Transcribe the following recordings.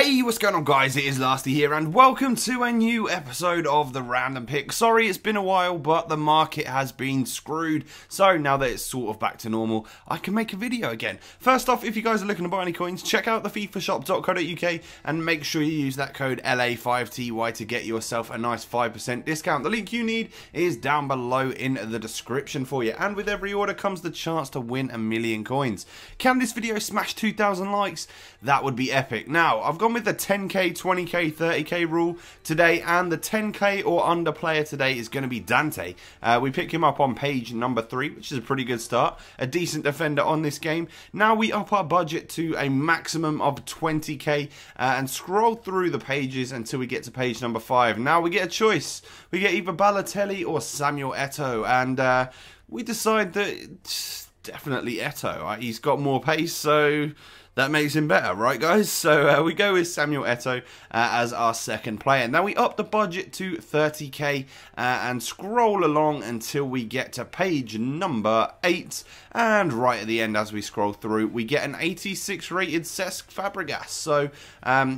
Hey, what's going on guys, it is Lasty here and welcome to a new episode of the Random Pick. Sorry it's been a while, but the market has been screwed, so now that it's sort of back to normal, I can make a video again. First off, if you guys are looking to buy any coins, check out the fifashop.co.uk and make sure you use that code LA5TY to get yourself a nice 5% discount. The link you need is down below in the description for you, and with every order comes the chance to win 1,000,000 coins. Can this video smash 2,000 likes? That would be epic. Now, I've gone with the 10k, 20k, 30k rule today, and the 10k or under player today is going to be Dante. We pick him up on page number 3, which is a pretty good start. A decent defender on this game. Now we up our budget to a maximum of 20k and scroll through the pages until we get to page number 5. Now we get a choice. We get either Balotelli or Samuel Eto'o, and we decide that it's definitely Eto'o. He's got more pace, so that makes him better, right guys? So we go with Samuel Eto'o as our second player. Now we up the budget to 30k and scroll along until we get to page number 8. And right at the end, as we scroll through, we get an 86 rated Cesc Fabregas. So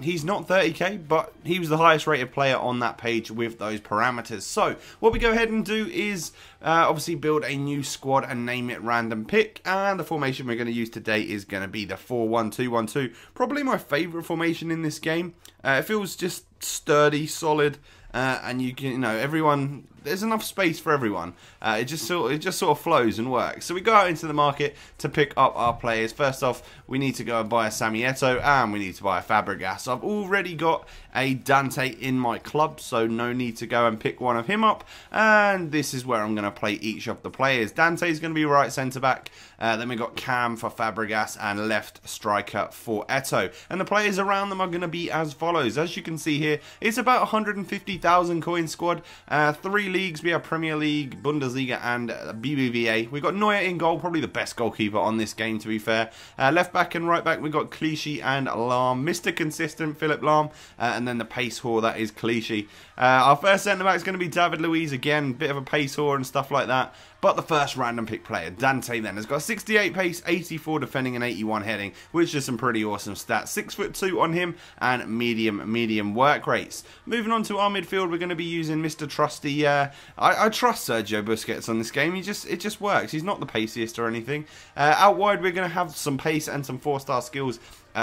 he's not 30k, but he was the highest rated player on that page with those parameters. So what we go ahead and do is obviously build a new squad and name it Random Pick. And the formation we're going to use today is going to be the 4-1-2-1-2. Probably my favourite formation in this game. It feels just sturdy, solid, and you know, everyone, there's enough space for everyone. It just sort of flows and works. So we go out into the market to pick up our players. First off, we need to go and buy a Samuel Eto'o, and we need to buy a Fabregas. So I've already got a Dante in my club, so no need to go and pick one of him up. And this is where I'm going to play each of the players. Dante is going to be right centre back. Then we got Cam for Fabregas and left striker for Eto'o. And the players around them are going to be as follows. As you can see here, it's about 150,000 coin squad. 3 leagues. We have Premier League, Bundesliga and BBVA. We've got Neuer in goal, probably the best goalkeeper on this game to be fair. Left back and right back we've got Clichy and Lahm. Mr. Consistent, Philip Lahm. And then the pace whore, that is Clichy. Our first centre back is going to be David Luiz again, bit of a pace whore and stuff like that. But the first random pick player, Dante, then has got 68 pace, 84 defending and 81 heading, which is some pretty awesome stats. 6'2" on him and medium work rates. Moving on to our midfield, we're going to be using Mr. Trusty. I trust Sergio Busquets on this game. It just works. He's not the paciest or anything. Out wide, we're going to have some pace and some 4-star skills.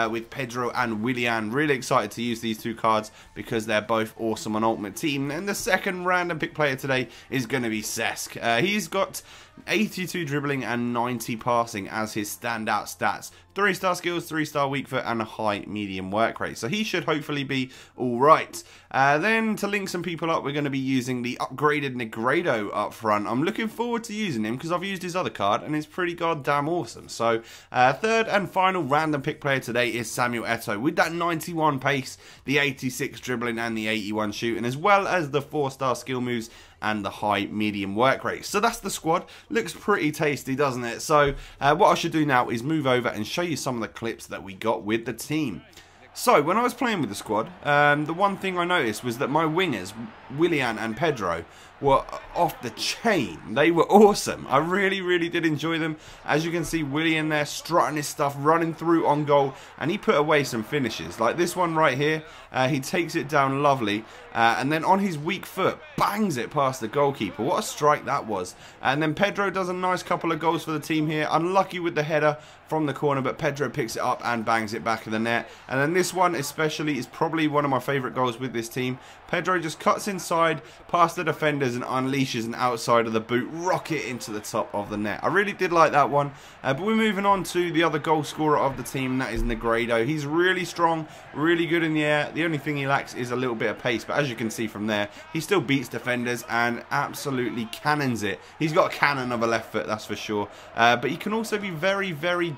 With Pedro and Willian. Really excited to use these two cards because they're both awesome on Ultimate Team. And the second random pick player today is going to be Cesc. He's got 82 dribbling and 90 passing as his standout stats. 3-star skills, 3-star weak foot and a high medium work rate. So he should hopefully be alright. Then to link some people up, we're going to be using the upgraded Negredo up front. I'm looking forward to using him because I've used his other card and it's pretty goddamn awesome. So third and final random pick player today is Samuel Eto'o with that 91 pace, the 86 dribbling and the 81 shooting, as well as the 4-star skill moves and the high medium work rate. So that's the squad. Looks pretty tasty, doesn't it? So what I should do now is move over and show you some of the clips that we got with the team. So when I was playing with the squad, the one thing I noticed was that my wingers, Willian and Pedro, were off the chain. They were awesome. I really did enjoy them. As you can see, Willian there strutting his stuff, running through on goal, and he put away some finishes. Like this one right here, he takes it down lovely, and then on his weak foot, bangs it past the goalkeeper. What a strike that was. And then Pedro does a nice couple of goals for the team here. Unlucky with the header from the corner, but Pedro picks it up and bangs it back in the net. And then this one especially is probably one of my favourite goals with this team. Pedro just cuts inside past the defenders and unleashes an outside of the boot rocket into the top of the net. I really did like that one. But we're moving on to the other goal scorer of the team, and that is Negredo. He's really strong, really good in the air. The only thing he lacks is a little bit of pace, but as you can see from there, he still beats defenders and absolutely cannons it. He's got a cannon of a left foot, that's for sure. But he can also be very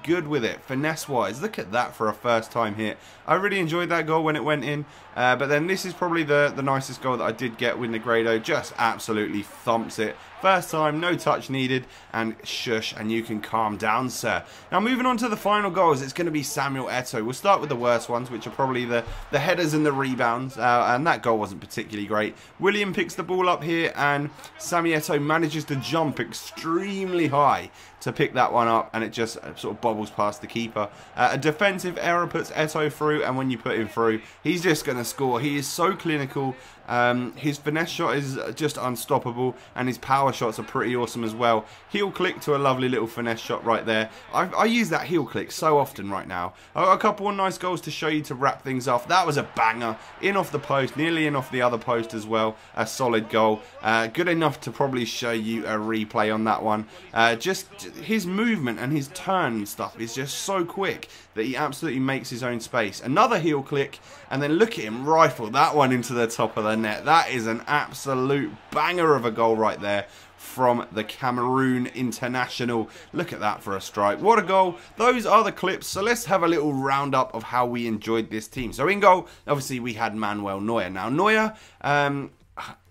good with it, finesse-wise. Look at that for a first-time hit. I really enjoyed that goal when it went in. But then this is probably the nicest goal that I did get with Negredo. Just absolutely thumps it First time, no touch needed, and shush, and you can calm down, sir. Now, moving on to the final goals, it's going to be Samuel Eto'o. We'll start with the worst ones, which are probably the headers and the rebounds, and that goal wasn't particularly great. William picks the ball up here, and Sammy Eto'o manages to jump extremely high to pick that one up, and it just sort of bobbles past the keeper. A defensive error puts Eto'o through, and when you put him through, he's just going to score. He is so clinical. His finesse shot is just unstoppable, and his power shots are pretty awesome as well. Heel click to a lovely little finesse shot right there. I use that heel click so often right now. I've got a couple of nice goals to show you to wrap things off. That was a banger, in off the post, nearly in off the other post as well. A solid goal, good enough to probably show you a replay on that one. Just his movement and his turn and stuff is just so quick that he absolutely makes his own space. Another heel click, and then look at him rifle that one into the top of the net. That is an absolute banger of a goal right there from the Cameroon international. Look at that for a strike. What a goal. Those are the clips. So let's have a little roundup of how we enjoyed this team. So in goal, obviously we had Manuel Neuer. Now Neuer,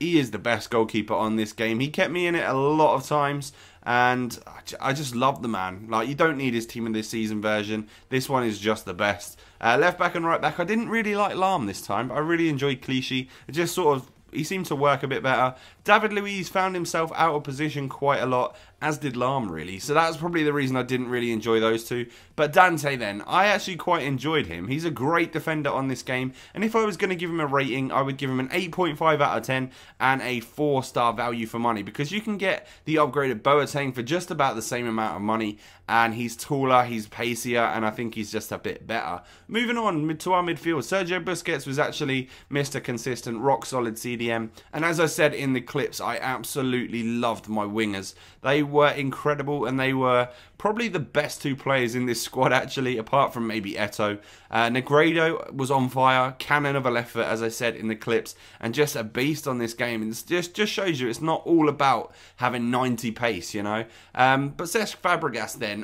he is the best goalkeeper on this game. He kept me in it a lot of times, and I just love the man. Like, you don't need his team in this season version. This one is just the best. Left back and right back, I didn't really like Lahm this time, but I really enjoyed Clichy. It just sort of, he seemed to work a bit better. David Luiz found himself out of position quite a lot, as did Lahm really. So that's probably the reason I didn't really enjoy those two. But Dante then, I actually quite enjoyed him. He's a great defender on this game. And if I was going to give him a rating, I would give him an 8.5 out of 10 and a 4-star value for money. Because you can get the upgraded Boateng for just about the same amount of money. And he's taller, he's pacier, and I think he's just a bit better. Moving on to our midfield, Sergio Busquets was actually Mr. Consistent, rock solid CDM. And as I said in the clips, I absolutely loved my wingers. They were incredible, and they were probably the best two players in this squad actually, apart from maybe Eto'o. Negredo was on fire, cannon of a left foot, as I said in the clips, and just a beast on this game. And it just shows you it's not all about having 90 pace, you know. But Cesc Fabregas then,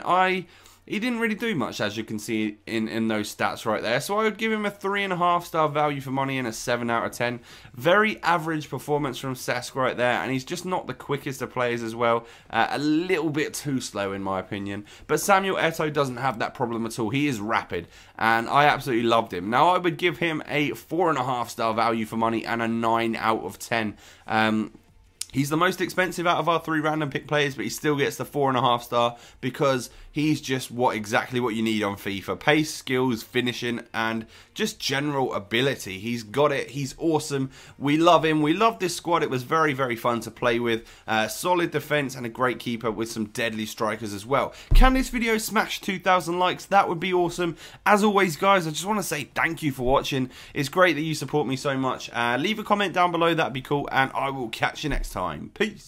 he didn't really do much, as you can see in those stats right there. So I would give him a 3.5-star value for money and a 7 out of 10. Very average performance from Cesc right there, and he's just not the quickest of players as well. A little bit too slow in my opinion. But Samuel Eto'o doesn't have that problem at all. He is rapid, and I absolutely loved him. Now I would give him a 4.5-star value for money and a 9 out of 10. He's the most expensive out of our 3 random pick players, but he still gets the 4.5-star because he's just exactly what you need on FIFA. Pace, skills, finishing, and just general ability. He's got it. He's awesome. We love him. We love this squad. It was very, very fun to play with. Solid defense and a great keeper with some deadly strikers as well. Can this video smash 2,000 likes? That would be awesome. As always, guys, I just want to say thank you for watching. It's great that you support me so much. Leave a comment down below. That'd be cool, and I will catch you next time. Peace.